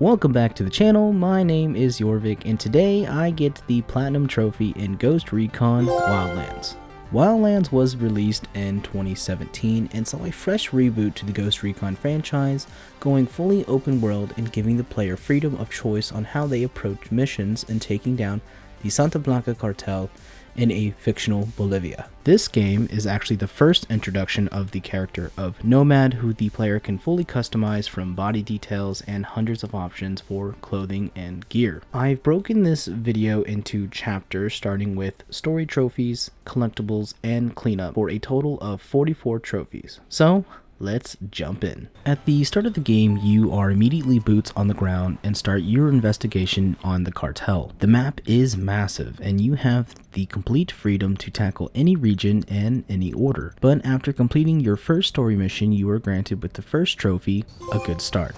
Welcome back to the channel. My name is Jorvik, and today I get the Platinum Trophy in Ghost Recon Wildlands. Wildlands was released in 2017 and saw a fresh reboot to the Ghost Recon franchise, going fully open world and giving the player freedom of choice on how they approach missions and taking down the Santa Blanca cartel in a fictional Bolivia. This game is actually the first introduction of the character of Nomad, who the player can fully customize from body details and hundreds of options for clothing and gear. I've broken this video into chapters starting with story trophies, collectibles, and cleanup for a total of 44 trophies. So let's jump in. At the start of the game, you are immediately boots on the ground and start your investigation on the cartel. The map is massive and you have the complete freedom to tackle any region in any order. But after completing your first story mission, you are granted with the first trophy, a good start.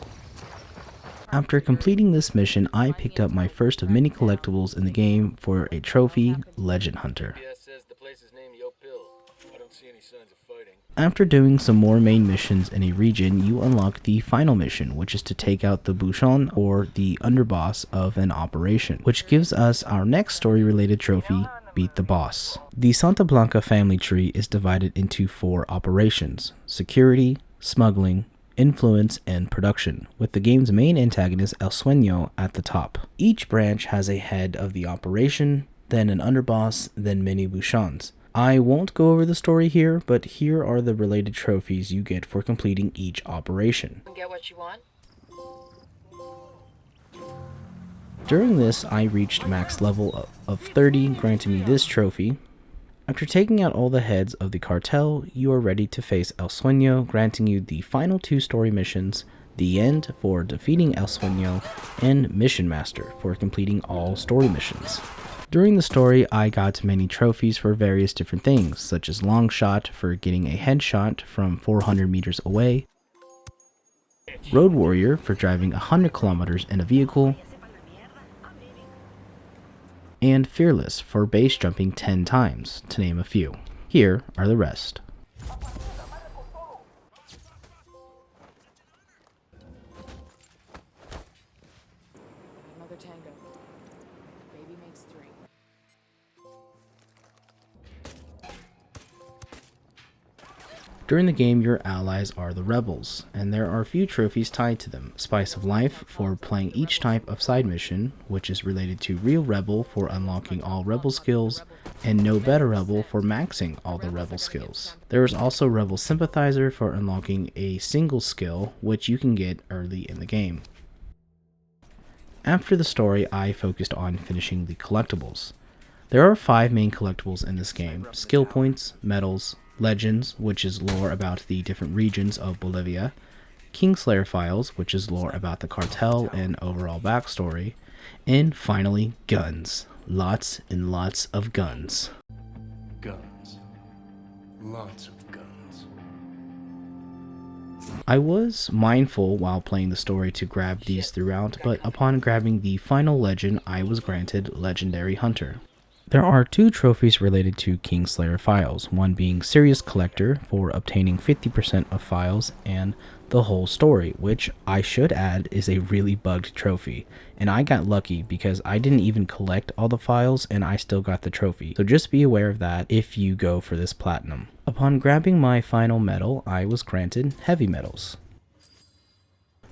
After completing this mission, I picked up my first of many collectibles in the game for a trophy, Legend Hunter. After doing some more main missions in a region, you unlock the final mission, which is to take out the Bouchon, or the underboss of an operation, which gives us our next story related trophy, Beat the Boss. The Santa Blanca family tree is divided into 4 operations: security, smuggling, influence, and production, with the game's main antagonist El Sueño at the top. Each branch has a head of the operation, then an underboss, then many Bouchons. I won't go over the story here, but here are the related trophies you get for completing each operation. Get what you want? During this, I reached max level of 30, granting me this trophy. After taking out all the heads of the cartel, you are ready to face El Sueño, granting you the final 2 story missions, The End for defeating El Sueño, and Mission Master for completing all story missions. During the story, I got many trophies for various different things, such as Long Shot for getting a headshot from 400 meters away, Road Warrior for driving 100 kilometers in a vehicle, and Fearless for base jumping 10 times, to name a few. Here are the rest. Another tango. Baby makes 3. During the game, your allies are the rebels, and there are a few trophies tied to them. Spice of Life for playing each type of side mission, which is related to Real Rebel for unlocking all rebel skills, and No Better Rebel for maxing all the rebel skills. There is also Rebel Sympathizer for unlocking a single skill, which you can get early in the game. After the story, I focused on finishing the collectibles. There are 5 main collectibles in this game: skill points, medals, Legends, which is lore about the different regions of Bolivia, Kingslayer Files, which is lore about the cartel and overall backstory, and finally, guns. Lots and lots of guns. Guns. Lots of guns. I was mindful while playing the story to grab these throughout, but upon grabbing the final legend, I was granted Legendary Hunter. There are 2 trophies related to Kingslayer Files, one being Serious Collector for obtaining 50% of files, and the whole story, which I should add is a really bugged trophy, and I got lucky because I didn't even collect all the files and I still got the trophy, so just be aware of that if you go for this platinum. Upon grabbing my final medal, I was granted Heavy Medals.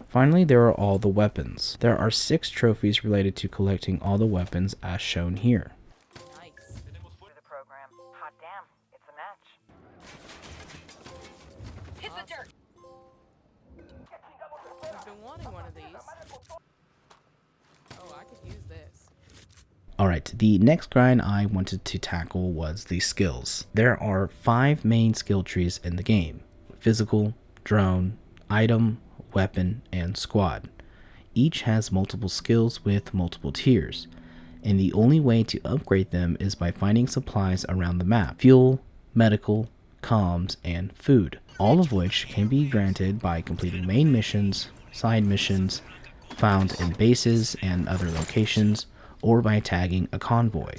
Finally, there are all the weapons. There are 6 trophies related to collecting all the weapons as shown here. Alright, the next grind I wanted to tackle was the skills. There are 5 main skill trees in the game: physical, drone, item, weapon, and squad. Each has multiple skills with multiple tiers, and the only way to upgrade them is by finding supplies around the map: fuel, medical, comms, and food, all of which can be granted by completing main missions, side missions, found in bases and other locations, or by tagging a convoy.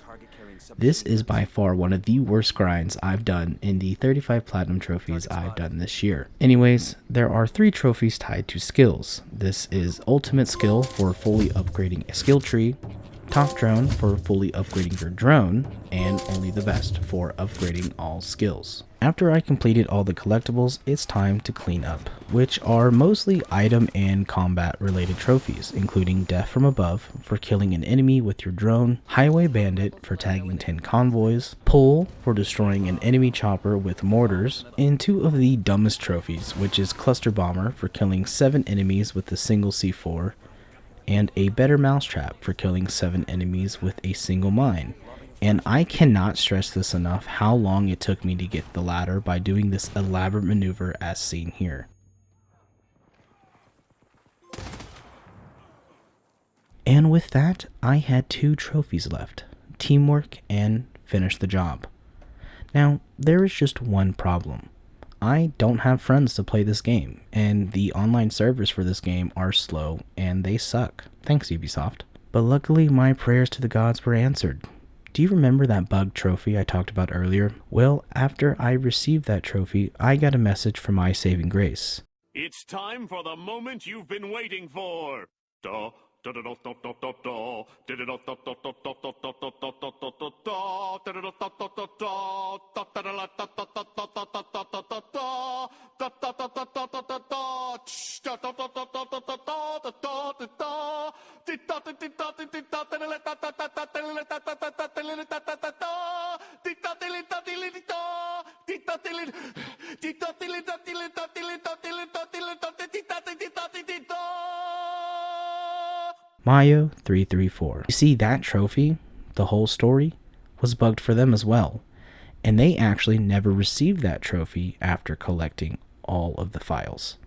This is by far one of the worst grinds I've done in the 35 platinum trophies I've done this year. Anyways, there are 3 trophies tied to skills. This is ultimate skill for fully upgrading a skill tree, top drone for fully upgrading your drone, and only the best for upgrading all skills. After I completed all the collectibles, it's time to clean up, which are mostly item and combat related trophies, including Death from Above for killing an enemy with your drone, Highway Bandit for tagging 10 convoys, Pull for destroying an enemy chopper with mortars, and 2 of the dumbest trophies, which is Cluster Bomber for killing 7 enemies with a single C4, and a Better Mousetrap for killing 7 enemies with a single mine. And I cannot stress this enough how long it took me to get the ladder by doing this elaborate maneuver as seen here. And with that, I had 2 trophies left, teamwork and finish the job. Now, there is just one problem. I don't have friends to play this game, and the online servers for this game are slow and they suck. Thanks, Ubisoft. But luckily, my prayers to the gods were answered. Do you remember that bug trophy I talked about earlier? Well, after I received that trophy, I got a message from my saving grace. It's time for the moment you've been waiting for. Mayo334. You see, that trophy, the whole story, was bugged for them as well, and they actually never received that trophy after collecting all of the files.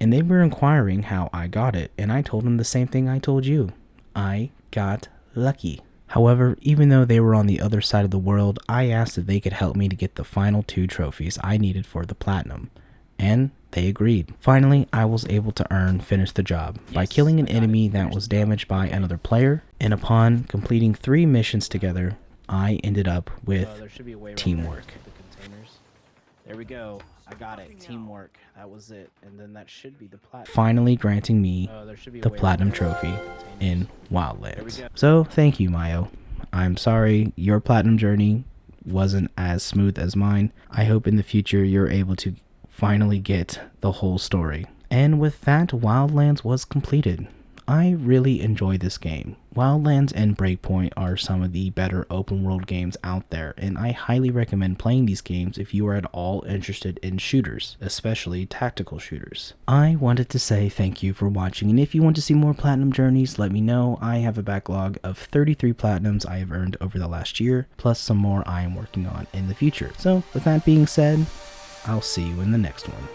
And they were inquiring how I got it, and I told them the same thing I told you. I got lucky. However, even though they were on the other side of the world, I asked if they could help me to get the final 2 trophies I needed for the platinum, and they agreed. Finally, I was able to finish the job by killing an enemy that was damaged by another player, and upon completing 3 missions together, I ended up with teamwork. There we go. I got it. Teamwork. That was it. And then that should be the platinum. Finally granting me the platinum trophy in Wildlands. So thank you, Mayo. I'm sorry your platinum journey wasn't as smooth as mine. I hope in the future you're able to finally get the whole story. And with that, Wildlands was completed. I really enjoy this game. Wildlands and Breakpoint are some of the better open world games out there, and I highly recommend playing these games if you are at all interested in shooters, especially tactical shooters. I wanted to say thank you for watching, and if you want to see more platinum journeys, let me know. I have a backlog of 33 platinums I have earned over the last year, plus some more I am working on in the future. So with that being said, I'll see you in the next one.